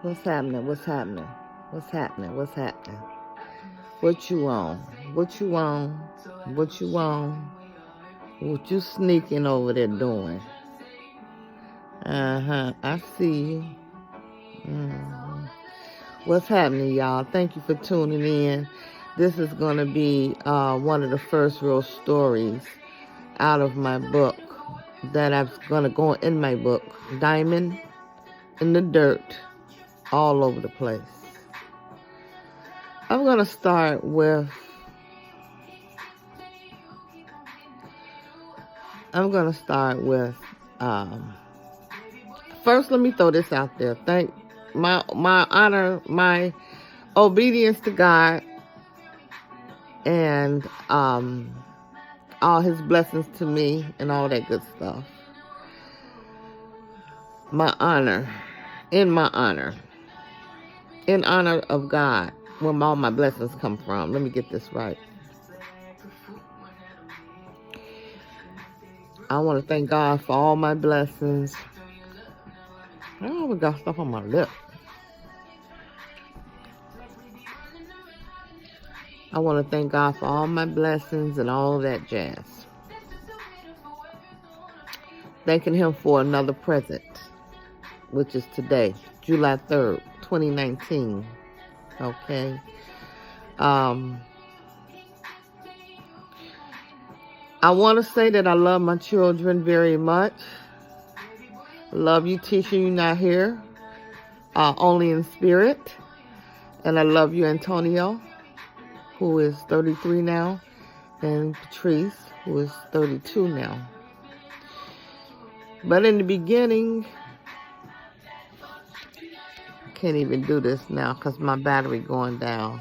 What's happening? What's happening? What's happening? What's happening? What you on? What you on? What you on? What you sneaking over there doing? I see you. Mhm. What's happening, y'all? Thank you for tuning in. This is going to be one of the first real stories out of my book that I'm going to go in my book, Diamond in the Dirt, all over the place. I'm going to start with first let me throw this out there. Thank my honor, my obedience to God and all his blessings to me and all that good stuff. My honor, in my honor, in honor of God, where all my blessings come from. Let me get this right. I want to thank God for all my blessings. I always got stuff on my lip. I want to thank God for all my blessings and all of that jazz. Thanking him for another present, which is today, July 3rd, 2019. Okay. I want to say that I love my children very much. Love you, Tisha, you're not here. Only in spirit. And I love you, Antonio, who is 33 now, and Patrice, who is 32 now. But in the beginning, I can't even do this now because my battery going down.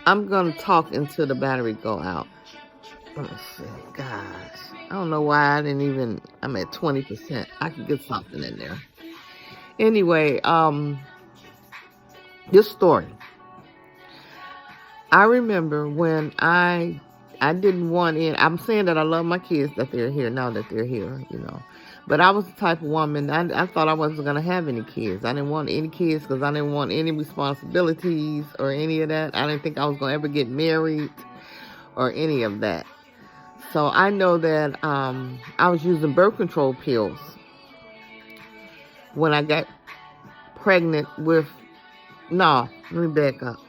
I'm going to talk until the battery go out. Let's see. Gosh. I don't know why I'm at 20%. I could get something in there. Anyway, this story. I remember when I didn't want in. I'm saying that I love my kids that they're here now that they're here, But I was the type of woman, I thought I wasn't going to have any kids. I didn't want any kids because I didn't want any responsibilities or any of that. I didn't think I was going to ever get married or any of that. So I know that I was using birth control pills when I got pregnant with, no, let me back up.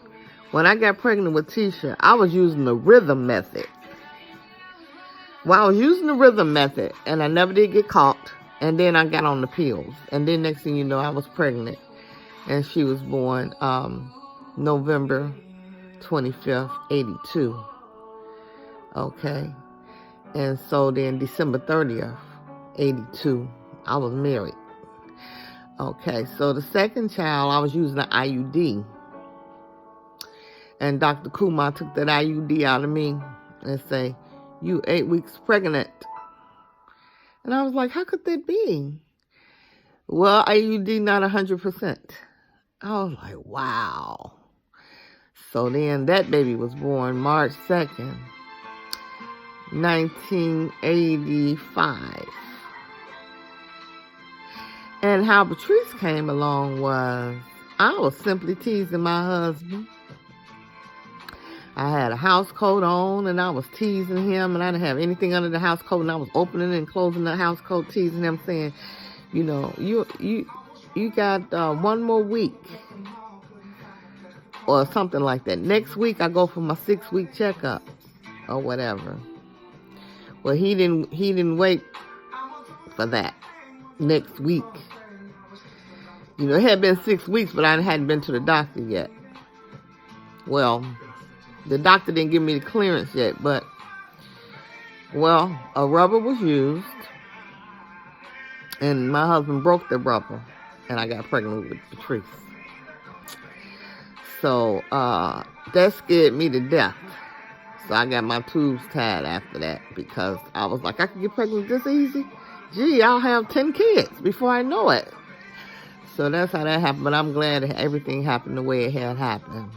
When I got pregnant with Tisha, I was using the rhythm method. Well, I was using the rhythm method, and I never did get caught. And then I got on the pills. And then next thing you know, I was pregnant. And she was born November 25th, 82. Okay. And so then December 30th, 82, I was married. Okay, so the second child, I was using an IUD. And Dr. Kumar took that IUD out of me and say, "You 8 weeks pregnant." And I was like, how could that be? Well, IUD not 100%. I was like, wow. So then that baby was born March 2nd, 1985. And how Patrice came along was, I was simply teasing my husband. I had a house coat on, and I was teasing him, and I didn't have anything under the house coat, and I was opening and closing the house coat, teasing him, saying, you got 1 more week, or something like that. Next week, I go for my 6-week checkup, or whatever. Well, he didn't wait for that. Next week. It had been 6 weeks, but I hadn't been to the doctor yet. Well, the doctor didn't give me the clearance yet, but, well, a rubber was used, and my husband broke the rubber, and I got pregnant with Patrice. So, that scared me to death. So I got my tubes tied after that, because I was like, I can get pregnant this easy? Gee, I'll have 10 kids before I know it. So that's how that happened, but I'm glad that everything happened the way it had happened.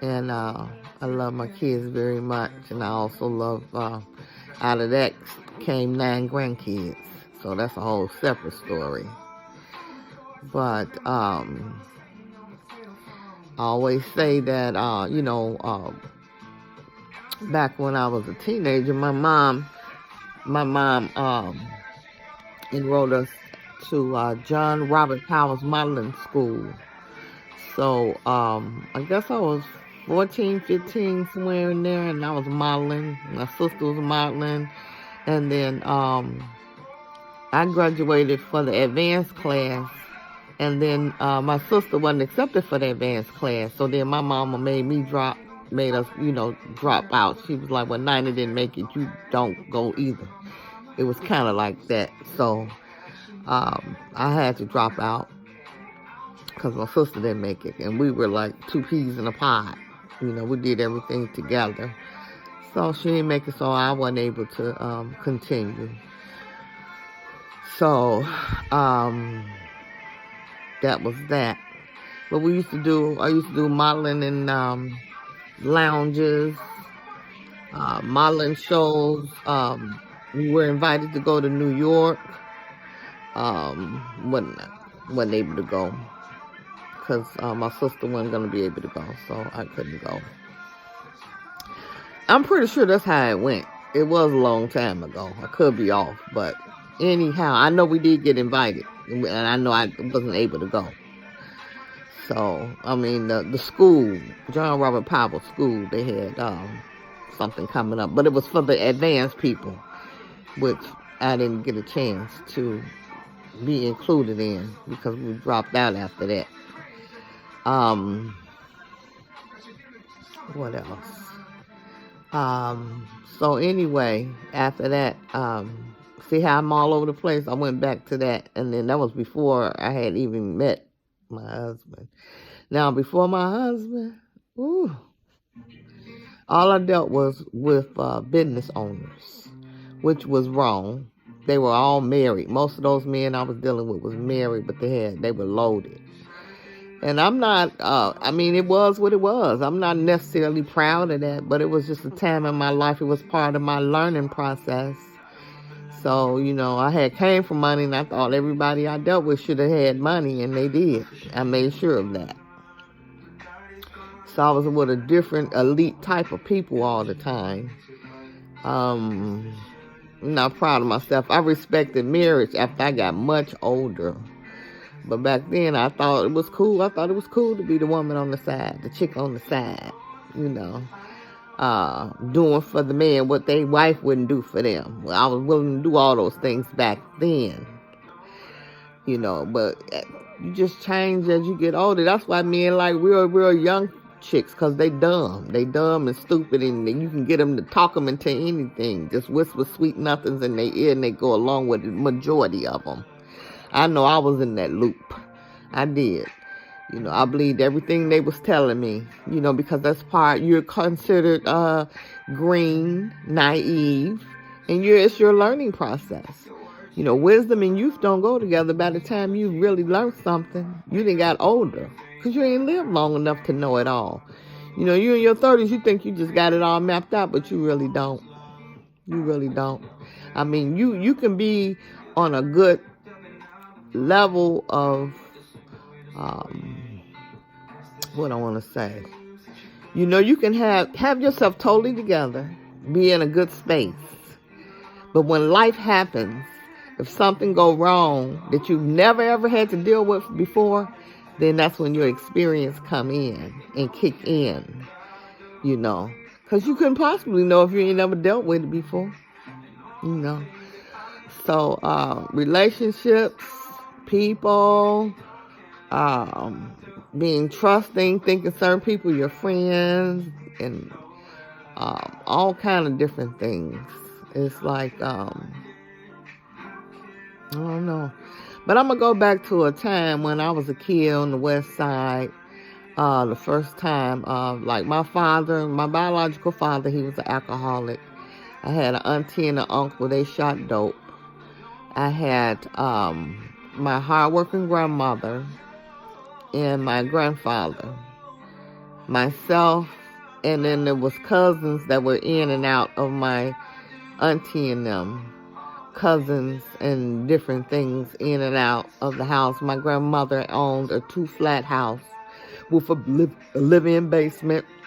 And I love my kids very much. And I also love, out of that came 9 grandkids. So that's a whole separate story. But I always say that, back when I was a teenager, my mom enrolled us to John Robert Powell's modeling school. So I guess I was 14, 15, somewhere in there, and I was modeling. My sister was modeling. And then I graduated for the advanced class. And then my sister wasn't accepted for the advanced class. So then my mama made us, drop out. She was like, well, Nina didn't make it. You don't go either. It was kind of like that. So I had to drop out because my sister didn't make it. And we were like two peas in a pod. We did everything together. So she didn't make it, so I wasn't able to continue. So that was that. But I used to do modeling in lounges, modeling shows. We were invited to go to New York. Wasn't able to go because my sister wasn't going to be able to go, so I couldn't go. I'm pretty sure that's how it went. It was a long time ago. I could be off, but anyhow, I know we did get invited, and I know I wasn't able to go. So, I mean, the school, John Robert Powell School, they had something coming up, but it was for the advanced people, which I didn't get a chance to be included in because we dropped out after that. What else? So anyway, after that, see how I'm all over the place? I went back to that, and then that was before I had even met my husband. Now, before my husband, all I dealt was with business owners, which was wrong. They were all married. Most of those men I was dealing with was married, but they were loaded. And I'm not, it was what it was. I'm not necessarily proud of that, but it was just a time in my life. It was part of my learning process. So, I had came from money, and I thought everybody I dealt with should have had money, and they did. I made sure of that. So I was with a different elite type of people all the time. I'm not proud of myself. I respected marriage after I got much older. But back then, I thought it was cool. I thought it was cool to be the woman on the side, the chick on the side, doing for the man what their wife wouldn't do for them. Well, I was willing to do all those things back then, but you just change as you get older. That's why men like real young chicks, because they dumb. They dumb and stupid, and you can get them to talk them into anything. Just whisper sweet nothings in their ear, and they go along with the majority of them. I know I was in that loop. I did. I believed everything they was telling me, because that's you're considered green, naive, and it's your learning process. Wisdom and youth don't go together. By the time you really learn something, you done got older, because you ain't lived long enough to know it all. You in your 30s, you think you just got it all mapped out, but you really don't. You really don't. I mean, you can be on a good level of what I want to say. You can have yourself totally together, be in a good space. But when life happens, if something go wrong that you've never ever had to deal with before, then that's when your experience come in and kick in, because you couldn't possibly know if you ain't never dealt with it before, So relationships, people, being trusting, thinking certain people your friends, and all kind of different things. It's like, I don't know. But I'm going to go back to a time when I was a kid on the west side. The first time, like my biological father, he was an alcoholic. I had an auntie and an uncle, they shot dope. I had my hardworking grandmother and my grandfather, myself, and then there was cousins that were in and out of my auntie and them. cousins and different things in and out of the house. My grandmother owned a 2-flat house with a live-in basement